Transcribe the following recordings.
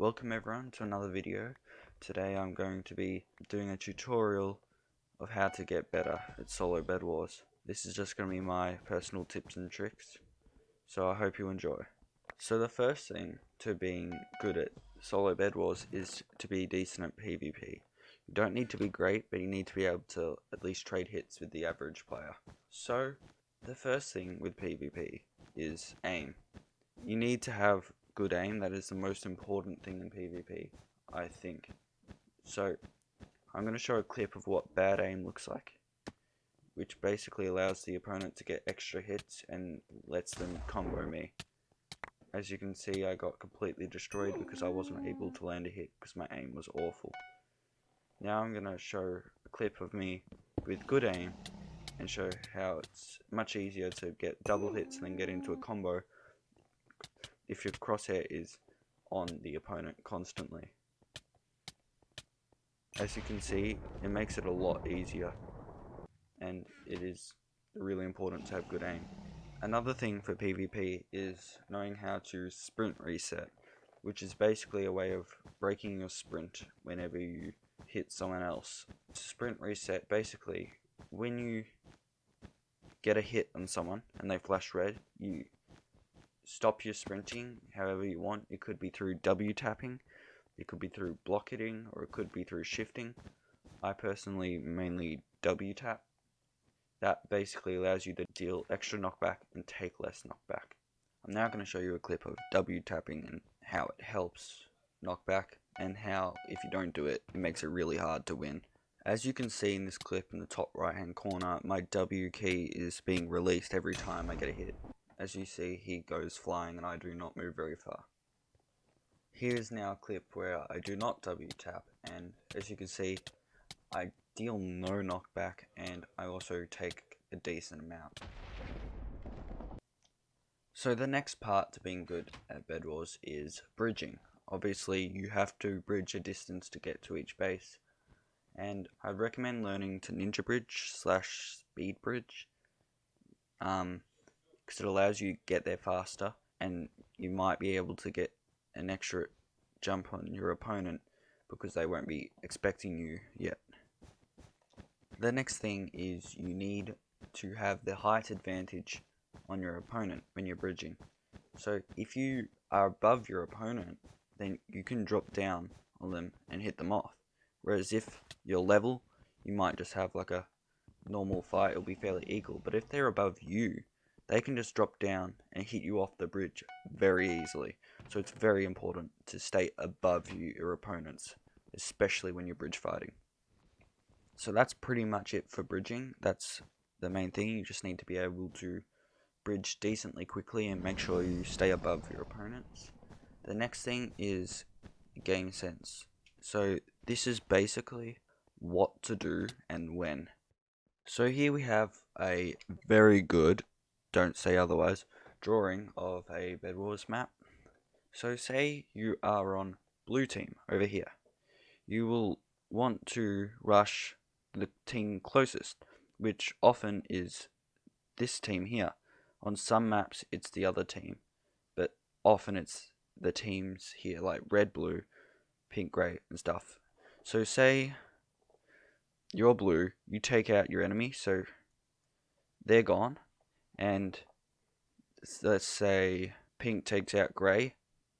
Welcome everyone to another video. Today I'm going to be doing a tutorial of how to get better at solo bed wars. This is just going to be my personal tips and tricks, so I hope you enjoy. So the first thing to being good at solo bed wars is to be decent at PvP. You don't need to be great, but you need to be able to at least trade hits with the average player. So the first thing with PvP is aim. You need to have good aim. That is the most important thing in PvP, I think. So I'm going to show a clip of what bad aim looks like, which basically allows the opponent to get extra hits and lets them combo me. As you can see, I got completely destroyed because I wasn't able to land a hit because my aim was awful. Now I'm going to show a clip of me with good aim and show how it's much easier to get double hits and then get into a combo if your crosshair is on the opponent constantly. As you can see, it makes it a lot easier, and it is really important to have good aim. Another thing for PvP is knowing how to sprint reset, which is basically a way of breaking your sprint whenever you hit someone else. Sprint reset, basically, when you get a hit on someone and they flash red, you stop your sprinting however you want. It could be through W tapping, it could be through block hitting, or it could be through shifting. I personally mainly W tap. That basically allows you to deal extra knockback and take less knockback. I'm now going to show you a clip of W tapping and how it helps knockback, and how if you don't do it, it makes it really hard to win. As you can see in this clip in the top right hand corner, my W key is being released every time I get a hit. As you see, he goes flying and I do not move very far. Here's now a clip where I do not W tap, and as you can see, I deal no knockback and I also take a decent amount. So the next part to being good at bed wars is bridging. Obviously you have to bridge a distance to get to each base, and I'd recommend learning to ninja bridge / speed bridge, because it allows you to get there faster and you might be able to get an extra jump on your opponent because they won't be expecting you yet. The next thing is you need to have the height advantage on your opponent when you're bridging. So if you are above your opponent, then you can drop down on them and hit them off. Whereas if you're level, you might just have like a normal fight, it'll be fairly equal. But if they're above you, they can just drop down and hit you off the bridge very easily. So it's very important to stay above your opponents, especially when you're bridge fighting. So that's pretty much it for bridging. That's the main thing. You just need to be able to bridge decently quickly and make sure you stay above your opponents. The next thing is game sense. So this is basically what to do and when. So here we have a very good, don't say otherwise, drawing of a Bed Wars map. So say you are on blue team over here. You will want to rush the team closest, which often is this team here. On some maps it's the other team, but often it's the teams here like red, blue, pink, grey and stuff. So say you're blue, you take out your enemy, so they're gone, and let's say pink takes out grey,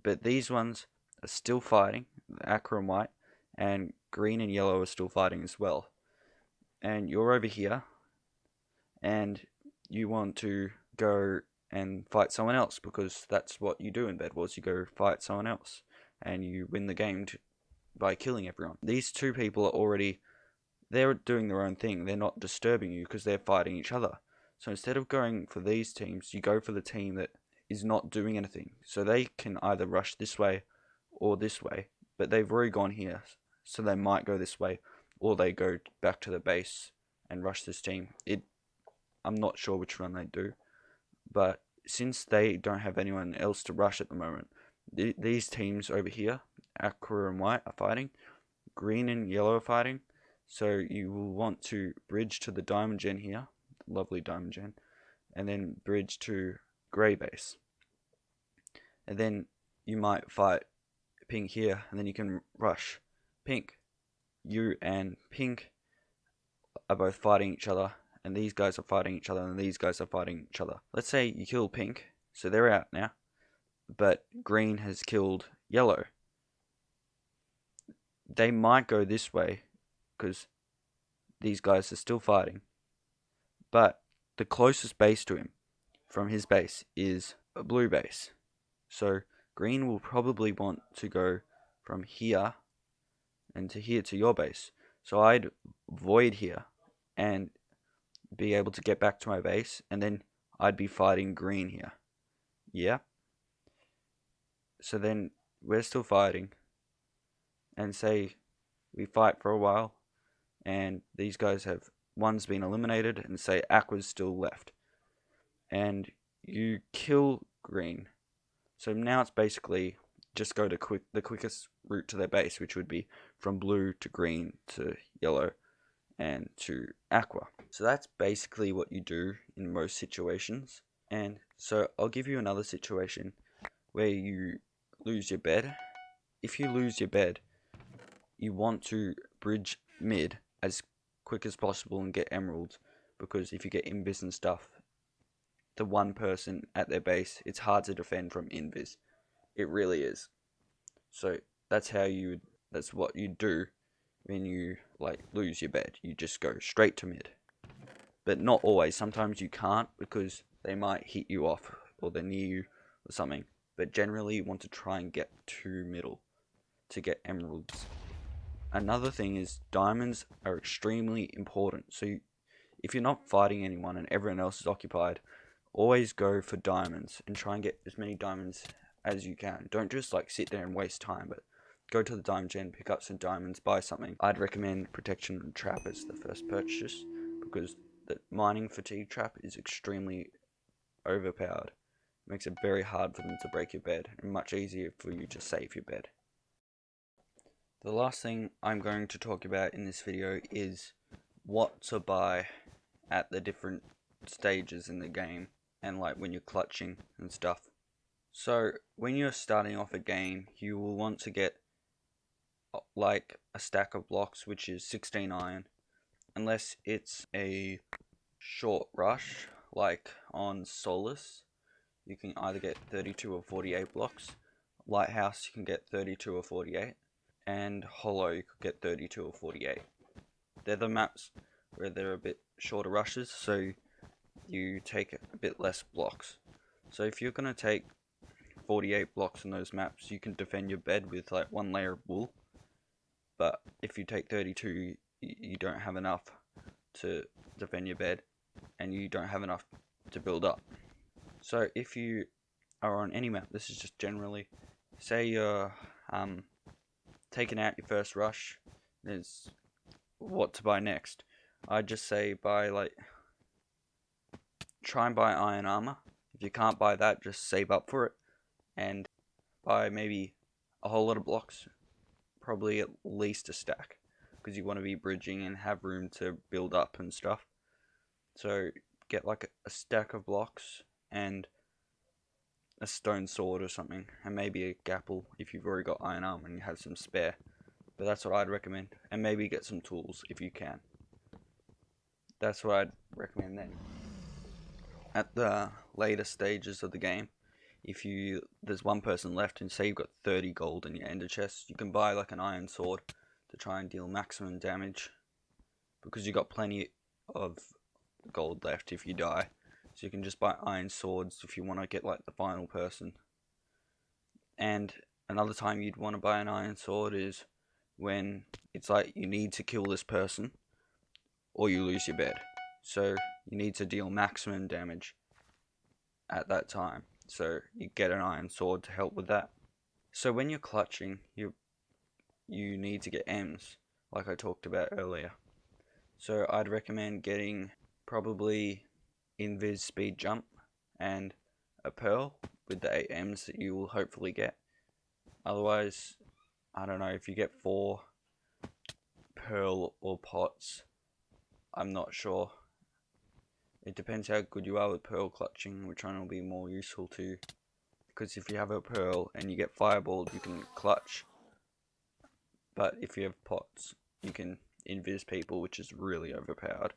but these ones are still fighting, aqua and white, and green and yellow are still fighting as well. And you're over here, and you want to go and fight someone else, because that's what you do in Bed Wars. You go fight someone else, and you win the game by killing everyone. These two people are already, they're doing their own thing. They're not disturbing you because they're fighting each other. So instead of going for these teams, you go for the team that is not doing anything. So they can either rush this way or this way, but they've already gone here, so they might go this way, or they go back to the base and rush this team. I'm not sure which one they do, but since they don't have anyone else to rush at the moment, these teams over here, aqua and white, are fighting, green and yellow are fighting. So you will want to bridge to the diamond gen here, lovely diamond gen, and then bridge to grey base. And then you might fight pink here, and then you can rush pink. You and pink are both fighting each other, and these guys are fighting each other, and these guys are fighting each other. Let's say you kill pink, so they're out now, but green has killed yellow. They might go this way, because these guys are still fighting, but the closest base to him from his base is a blue base. So green will probably want to go from here and to here to your base. So I'd void here and be able to get back to my base, and then I'd be fighting green here. Yeah. So then we're still fighting, and say we fight for a while, and these guys have, one's been eliminated, and say Aqua's still left, and you kill green. So now it's basically just go to the quickest route to their base, which would be from blue to green to yellow and to aqua. So that's basically what you do in most situations. And so I'll give you another situation where you lose your bed. If you lose your bed, you want to bridge mid as quick as possible and get emeralds, because if you get invis and stuff, the one person at their base, it's hard to defend from invis. It really is. So that's what you do when you lose your bed. You just go straight to mid. But not always. Sometimes you can't, because they might hit you off, or they're near you or something. But generally you want to try and get to middle to get emeralds. Another thing is diamonds are extremely important. So if you're not fighting anyone and everyone else is occupied, always go for diamonds and try and get as many diamonds as you can. Don't just sit there and waste time, but go to the diamond gen, pick up some diamonds, buy something. I'd recommend protection and trap as the first purchase, because the mining fatigue trap is extremely overpowered. It makes it very hard for them to break your bed, and much easier for you to save your bed. The last thing I'm going to talk about in this video is what to buy at the different stages in the game, and when you're clutching and stuff. So when you're starting off a game, you will want to get a stack of blocks, which is 16 iron, unless it's a short rush like on Solus. You can either get 32 or 48 blocks. Lighthouse you can get 32 or 48, and Hollow you could get 32 or 48. They're the maps where they're a bit shorter rushes, so you take a bit less blocks. So if you're going to take 48 blocks in those maps, you can defend your bed with one layer of wool. But if you take 32, you don't have enough to defend your bed, and you don't have enough to build up. So if you are on any map, this is just generally, say you're taking out your first rush, there's what to buy next. I'd just say try and buy iron armor. If you can't buy that, just save up for it and buy maybe a whole lot of blocks, probably at least a stack, because you want to be bridging and have room to build up and stuff. So get a stack of blocks and a stone sword or something, and maybe a gapple if you've already got iron armor and you have some spare. But that's what I'd recommend, and maybe get some tools if you can. That's what I'd recommend then. At the later stages of the game, if there's one person left, and say you've got 30 gold in your ender chest, you can buy an iron sword to try and deal maximum damage, because you've got plenty of gold left if you die. So you can just buy iron swords if you want to get the final person. And another time you'd want to buy an iron sword is when it's you need to kill this person or you lose your bed. So you need to deal maximum damage at that time. So you get an iron sword to help with that. So when you're clutching, you need to get M's, like I talked about earlier. So I'd recommend getting probably invis speed jump and a pearl with the 8 M's that you will hopefully get. Otherwise, I don't know, if you get 4 pearl or pots, I'm not sure. It depends how good you are with pearl clutching, which one will be more useful to you. because if you have a pearl and you get fireballed, you can clutch. But if you have pots, you can invis people, which is really overpowered.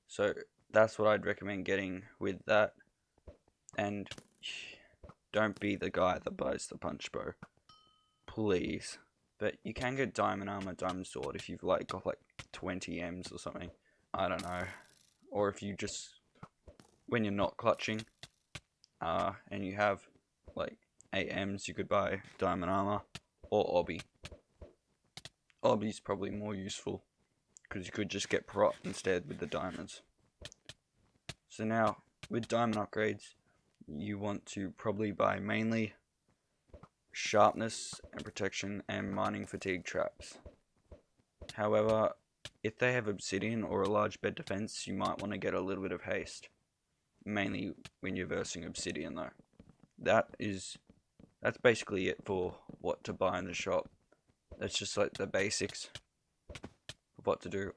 So that's what I'd recommend getting with that. And don't be the guy that buys the punch bow, please. But you can get diamond armor, diamond sword if you've like got like 20 M's or something. I don't know. Or if you just, when you're not clutching, and you have like 8 M's, you could buy diamond armor or obby. Obby's probably more useful because you could just get prot instead with the diamonds. So now with diamond upgrades, you want to probably buy mainly sharpness and protection and mining fatigue traps. However, if they have obsidian or a large bed defense, you might want to get a little bit of haste. Mainly when you're versing obsidian though. That's basically it for what to buy in the shop. That's just like the basics of what to do.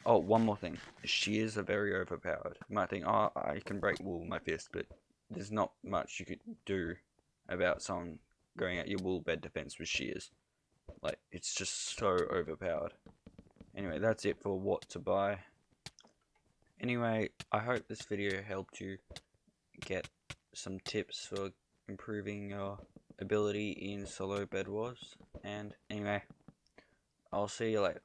Oh, one more thing. Shears are very overpowered. You might think, oh, I can break wool with my fist, but there's not much you could do about someone going at your wool bed defense with shears. Like, it's just so overpowered. Anyway, that's it for what to buy. Anyway, I hope this video helped you get some tips for improving your ability in solo bedwars. And anyway, I'll see you later.